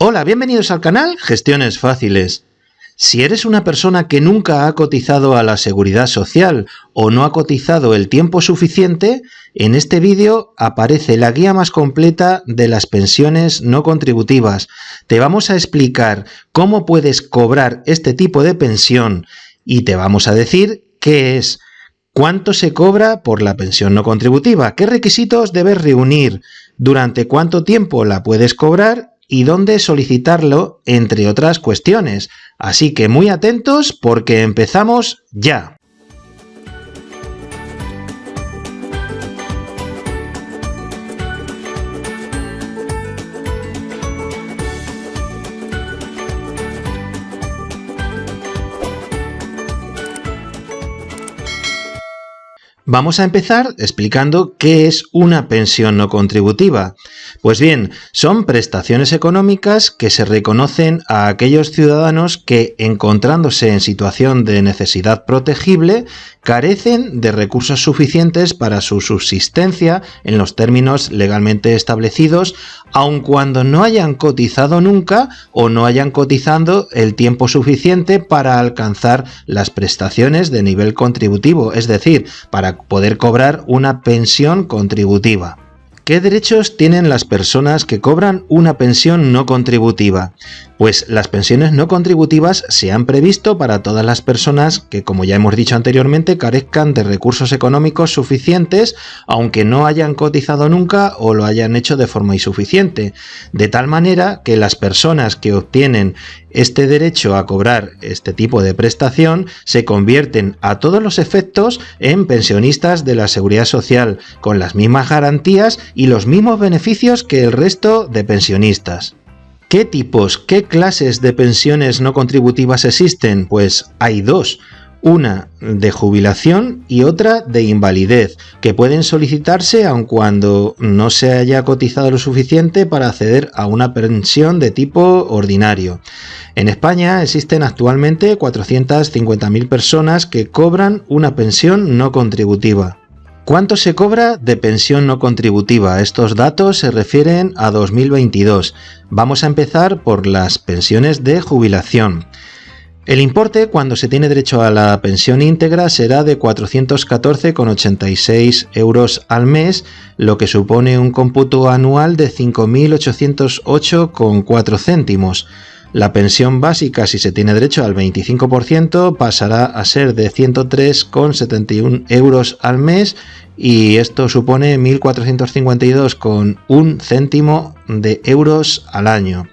Hola, bienvenidos al canal Gestiones Fáciles. Si eres una persona que nunca ha cotizado a la Seguridad Social o no ha cotizado el tiempo suficiente, en este vídeo aparece la guía más completa de las pensiones no contributivas. Te vamos a explicar cómo puedes cobrar este tipo de pensión y te vamos a decir qué es, cuánto se cobra por la pensión no contributiva, qué requisitos debes reunir, durante cuánto tiempo la puedes cobrar y dónde solicitarlo, entre otras cuestiones. Así que muy atentos porque empezamos ya. Vamos a empezar explicando qué es una pensión no contributiva. Pues bien, son prestaciones económicas que se reconocen a aquellos ciudadanos que, encontrándose en situación de necesidad protegible, carecen de recursos suficientes para su subsistencia en los términos legalmente establecidos, aun cuando no hayan cotizado nunca o no hayan cotizado el tiempo suficiente para alcanzar las prestaciones de nivel contributivo, es decir, para poder cobrar una pensión contributiva. ¿Qué derechos tienen las personas que cobran una pensión no contributiva? Pues las pensiones no contributivas se han previsto para todas las personas que, como ya hemos dicho anteriormente, carezcan de recursos económicos suficientes, aunque no hayan cotizado nunca o lo hayan hecho de forma insuficiente. De tal manera que las personas que obtienen este derecho a cobrar este tipo de prestación se convierten a todos los efectos en pensionistas de la Seguridad Social, con las mismas garantías y los mismos beneficios que el resto de pensionistas. ¿Qué tipos, qué clases de pensiones no contributivas existen? Pues hay dos. Una de jubilación y otra de invalidez, que pueden solicitarse aun cuando no se haya cotizado lo suficiente para acceder a una pensión de tipo ordinario. En España existen actualmente 450.000 personas que cobran una pensión no contributiva. ¿Cuánto se cobra de pensión no contributiva? Estos datos se refieren a 2022. Vamos a empezar por las pensiones de jubilación. El importe, cuando se tiene derecho a la pensión íntegra, será de 414,86 euros al mes, lo que supone un cómputo anual de 5.808,4 céntimos. La pensión básica, si se tiene derecho al 25%, pasará a ser de 103,71 euros al mes y esto supone 1.452,1 céntimo de euros al año.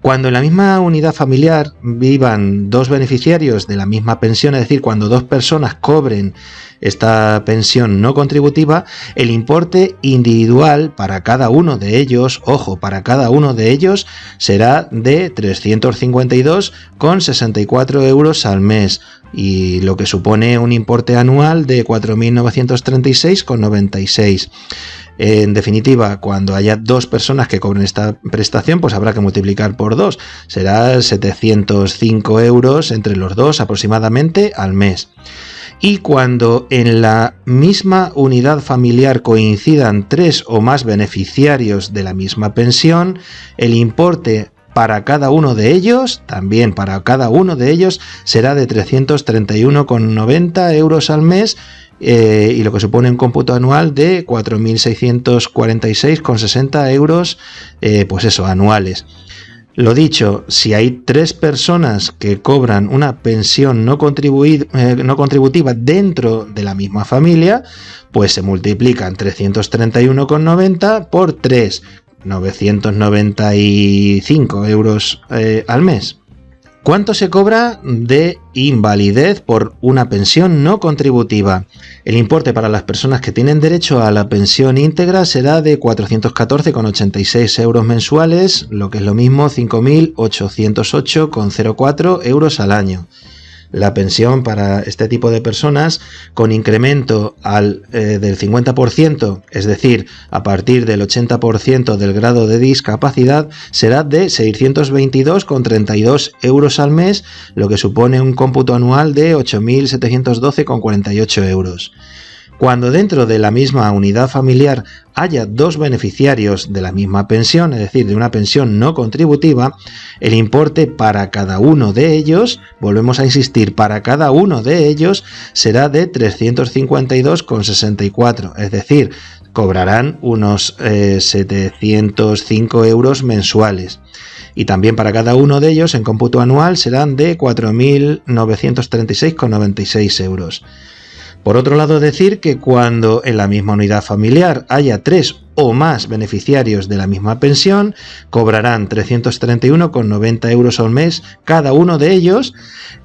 Cuando en la misma unidad familiar vivan dos beneficiarios de la misma pensión, es decir, cuando dos personas cobren esta pensión no contributiva, el importe individual para cada uno de ellos, ojo, para cada uno de ellos, será de 352,64 euros al mes, y lo que supone un importe anual de 4.936,96. En definitiva, cuando haya dos personas que cobren esta prestación, pues habrá que multiplicar por 2. Será 705 euros entre los dos aproximadamente al mes. Y cuando en la misma unidad familiar coincidan 3 o más beneficiarios de la misma pensión, el importe para cada uno de ellos, también para cada uno de ellos, será de 331,90 euros al mes, y lo que supone un cómputo anual de 4.646,60 euros, pues eso, anuales. Lo dicho, si hay 3 personas que cobran una pensión no contributiva dentro de la misma familia, pues se multiplican 331,90 por 3, 995 euros al mes. ¿Cuánto se cobra de invalidez por una pensión no contributiva? El importe para las personas que tienen derecho a la pensión íntegra será de 414,86 euros mensuales, lo que es lo mismo 5.808,04 euros al año. La pensión para este tipo de personas, con incremento del 50%, es decir, a partir del 80% del grado de discapacidad, será de 622,32 euros al mes, lo que supone un cómputo anual de 8.712,48 euros. Cuando dentro de la misma unidad familiar haya dos beneficiarios de la misma pensión, es decir, de una pensión no contributiva, el importe para cada uno de ellos, volvemos a insistir, para cada uno de ellos será de 352,64, es decir, cobrarán unos 705 euros mensuales. Y también para cada uno de ellos en cómputo anual serán de 4.936,96 euros. Por otro lado, decir que cuando en la misma unidad familiar haya 3 o más beneficiarios de la misma pensión, cobrarán 331,90 euros al mes cada uno de ellos,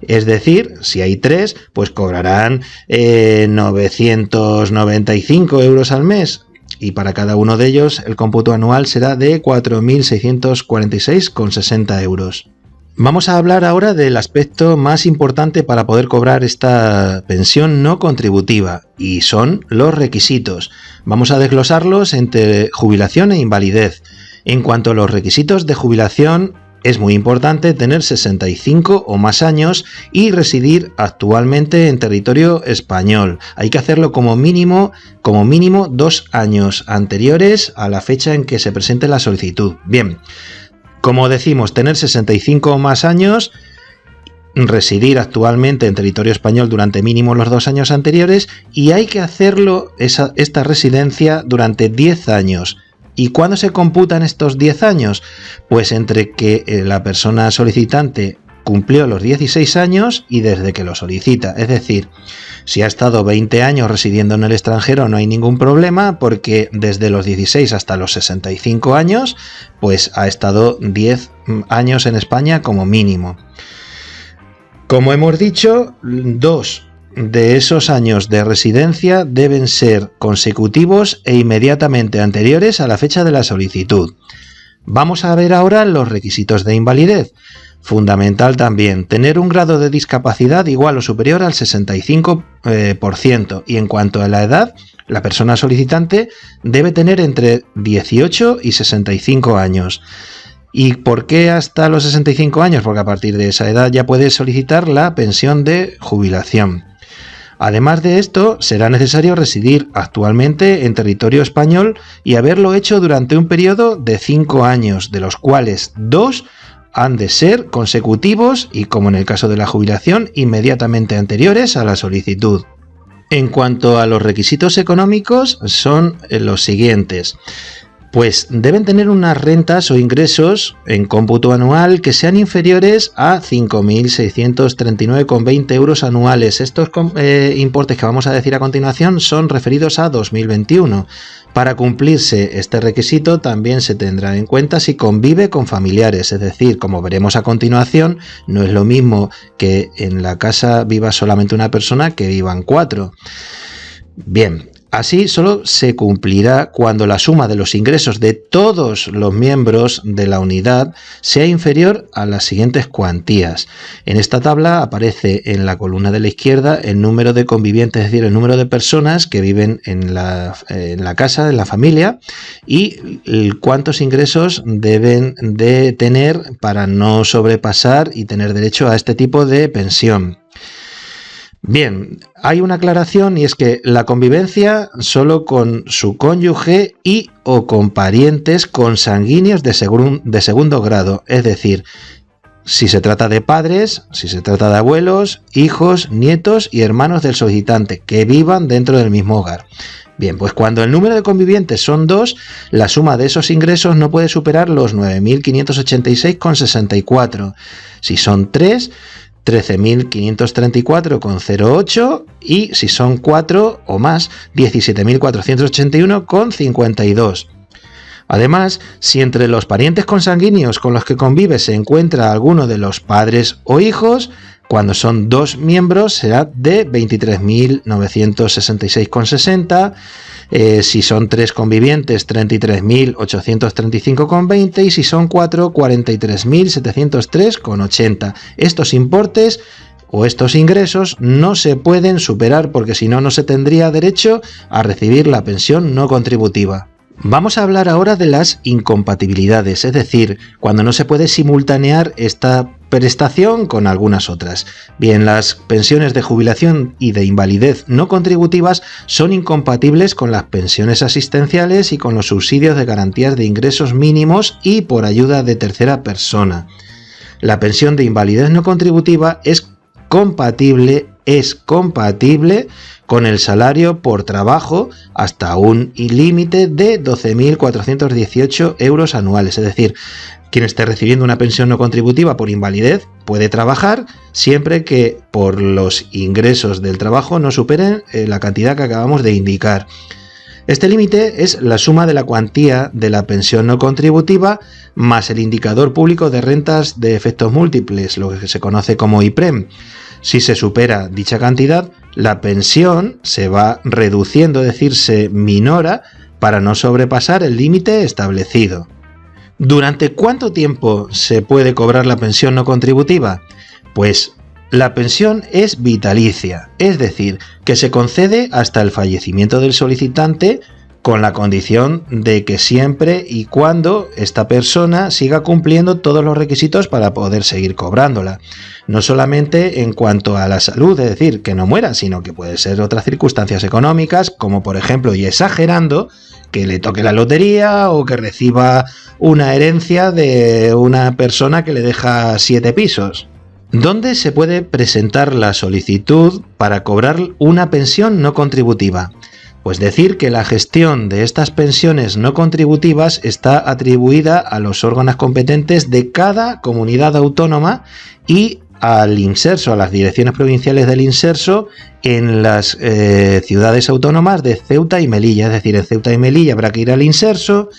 es decir, si hay 3, pues cobrarán 995 euros al mes. Y para cada uno de ellos el cómputo anual será de 4.646,60 euros. Vamos a hablar ahora del aspecto más importante para poder cobrar esta pensión no contributiva, y son los requisitos. Vamos a desglosarlos entre jubilación e invalidez. En cuanto a los requisitos de jubilación, es muy importante tener 65 o más años y residir actualmente en territorio español. Hay que hacerlo como mínimo 2 años anteriores a la fecha en que se presente la solicitud. Bien, como decimos, tener 65 o más años, residir actualmente en territorio español durante mínimo los 2 años anteriores, y hay que hacerlo esta residencia durante 10 años. ¿Y cuándo se computan estos 10 años? Pues entre que la persona solicitante cumplió los 16 años y desde que lo solicita. Es decir, si ha estado 20 años residiendo en el extranjero no hay ningún problema, porque desde los 16 hasta los 65 años, pues ha estado 10 años en España como mínimo. Como hemos dicho, 2 de esos años de residencia deben ser consecutivos e inmediatamente anteriores a la fecha de la solicitud. Vamos a ver ahora los requisitos de invalidez. Fundamental también, tener un grado de discapacidad igual o superior al 65%, y en cuanto a la edad, la persona solicitante debe tener entre 18 y 65 años. ¿Y por qué hasta los 65 años? Porque a partir de esa edad ya puede solicitar la pensión de jubilación. Además de esto, será necesario residir actualmente en territorio español y haberlo hecho durante un periodo de 5 años, de los cuales 2 han de ser consecutivos y, como en el caso de la jubilación, inmediatamente anteriores a la solicitud. En cuanto a los requisitos económicos, son los siguientes. Pues deben tener unas rentas o ingresos en cómputo anual que sean inferiores a 5.639,20 euros anuales. Estos importes que vamos a decir a continuación son referidos a 2021. Para cumplirse este requisito también se tendrá en cuenta si convive con familiares, es decir, como veremos a continuación, no es lo mismo que en la casa viva solamente una persona que vivan 4. Bien. Así solo se cumplirá cuando la suma de los ingresos de todos los miembros de la unidad sea inferior a las siguientes cuantías. En esta tabla aparece en la columna de la izquierda el número de convivientes, es decir, el número de personas que viven en la casa, en la familia, y cuántos ingresos deben de tener para no sobrepasar y tener derecho a este tipo de pensión. Bien, hay una aclaración, y es que la convivencia solo con su cónyuge y o con parientes consanguíneos de segundo grado, es decir, si se trata de padres, si se trata de abuelos, hijos, nietos y hermanos del solicitante que vivan dentro del mismo hogar. Bien, pues cuando el número de convivientes son 2, la suma de esos ingresos no puede superar los 9.586,64. Si son 3, 13.534,08, y si son 4 o más, 17.481,52. Además, si entre los parientes consanguíneos con los que convive se encuentra alguno de los padres o hijos, cuando son 2 miembros será de 23.966,60, si son 3 convivientes 33.835,20, y si son 4, 43.703,80. Estos importes o estos ingresos no se pueden superar, porque si no, no se tendría derecho a recibir la pensión no contributiva. Vamos a hablar ahora de las incompatibilidades, es decir, cuando no se puede simultanear esta prestación con algunas otras. Bien, las pensiones de jubilación y de invalidez no contributivas son incompatibles con las pensiones asistenciales y con los subsidios de garantías de ingresos mínimos y por ayuda de tercera persona. La pensión de invalidez no contributiva es compatible con el salario por trabajo hasta un límite de 12.418 euros anuales. Es decir, quien esté recibiendo una pensión no contributiva por invalidez puede trabajar siempre que por los ingresos del trabajo no superen la cantidad que acabamos de indicar. Este límite es la suma de la cuantía de la pensión no contributiva más el indicador público de rentas de efectos múltiples, lo que se conoce como IPREM. Si se supera dicha cantidad, la pensión se va reduciendo, es decir, se minora para no sobrepasar el límite establecido. ¿Durante cuánto tiempo se puede cobrar la pensión no contributiva? Pues la pensión es vitalicia, es decir, que se concede hasta el fallecimiento del solicitante con la condición de que siempre y cuando esta persona siga cumpliendo todos los requisitos para poder seguir cobrándola. No solamente en cuanto a la salud, es decir, que no muera, sino que puede ser otras circunstancias económicas, como por ejemplo, y exagerando, que le toque la lotería o que reciba una herencia de una persona que le deja 7 pisos. ¿Dónde se puede presentar la solicitud para cobrar una pensión no contributiva? Pues decir que la gestión de estas pensiones no contributivas está atribuida a los órganos competentes de cada comunidad autónoma y al Inserso, a las direcciones provinciales del Inserso en las ciudades autónomas de Ceuta y Melilla. Es decir, en Ceuta y Melilla habrá que ir al Inserso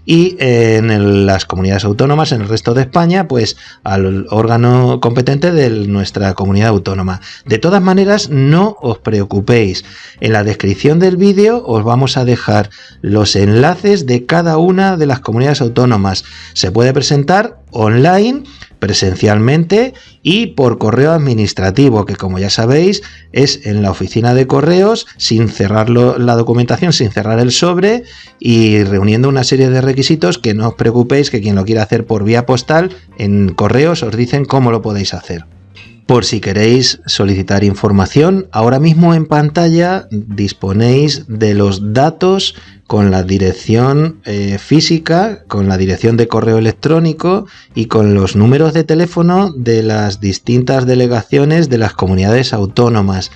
y en las comunidades autónomas, en el resto de España, pues al órgano competente de nuestra comunidad autónoma. De todas maneras, no os preocupéis. En la descripción del vídeo os vamos a dejar los enlaces de cada una de las comunidades autónomas. Se puede presentar online, presencialmente y por correo administrativo, que como ya sabéis es en la oficina de correos, sin cerrar la documentación, sin cerrar el sobre y reuniendo una serie de requisitos que no os preocupéis, que quien lo quiera hacer por vía postal, en correos os dicen cómo lo podéis hacer. Por si queréis solicitar información, ahora mismo en pantalla disponéis de los datos con la dirección física, con la dirección de correo electrónico y con los números de teléfono de las distintas delegaciones de las comunidades autónomas.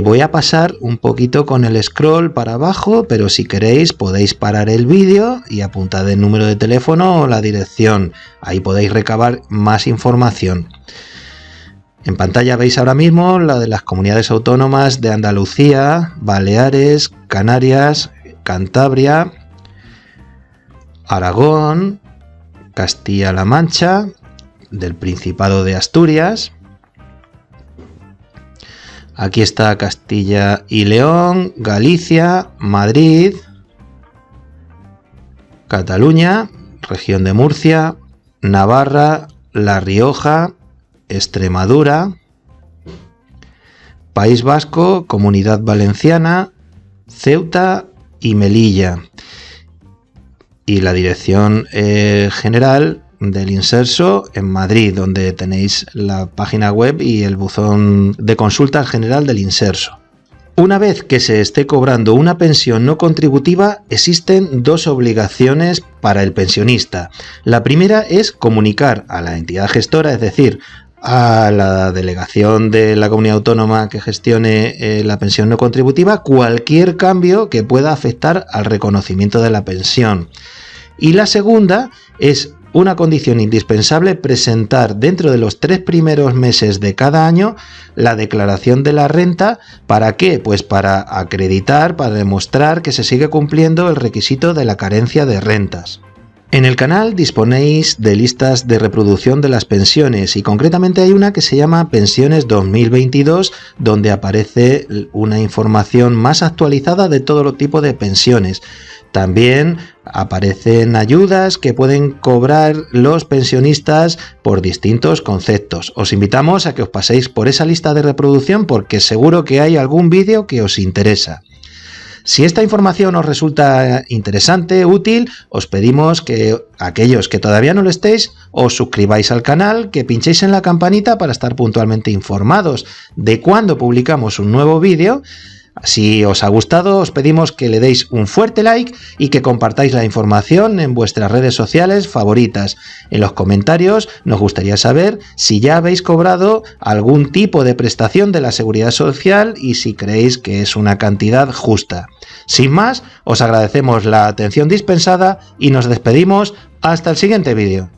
Voy a pasar un poquito con el scroll para abajo, pero si queréis podéis parar el vídeo y apuntad el número de teléfono o la dirección. Ahí podéis recabar más información. En pantalla veis ahora mismo la de las comunidades autónomas de Andalucía, Baleares, Canarias, Cantabria, Aragón, Castilla-La Mancha, del Principado de Asturias. Aquí está Castilla y León, Galicia, Madrid, Cataluña, región de Murcia, Navarra, La Rioja, Extremadura, País Vasco, Comunidad Valenciana, Ceuta y Melilla. Y la dirección general del Inserso en Madrid, donde tenéis la página web y el buzón de consulta general del Inserso. Una vez que se esté cobrando una pensión no contributiva, existen dos obligaciones para el pensionista. La primera es comunicar a la entidad gestora, es decir, a la delegación de la comunidad autónoma que gestione la pensión no contributiva, cualquier cambio que pueda afectar al reconocimiento de la pensión. Y la segunda es una condición indispensable presentar dentro de los 3 primeros meses de cada año la declaración de la renta. ¿Para qué? Pues para acreditar, para demostrar que se sigue cumpliendo el requisito de la carencia de rentas. En el canal disponéis de listas de reproducción de las pensiones y concretamente hay una que se llama Pensiones 2022, donde aparece una información más actualizada de todo tipo de pensiones. También aparecen ayudas que pueden cobrar los pensionistas por distintos conceptos. Os invitamos a que os paséis por esa lista de reproducción porque seguro que hay algún vídeo que os interesa. Si esta información os resulta interesante, útil, os pedimos que aquellos que todavía no lo estéis, os suscribáis al canal, que pinchéis en la campanita para estar puntualmente informados de cuando publicamos un nuevo vídeo. Si os ha gustado, os pedimos que le deis un fuerte like y que compartáis la información en vuestras redes sociales favoritas. En los comentarios nos gustaría saber si ya habéis cobrado algún tipo de prestación de la Seguridad Social y si creéis que es una cantidad justa. Sin más, os agradecemos la atención dispensada y nos despedimos hasta el siguiente vídeo.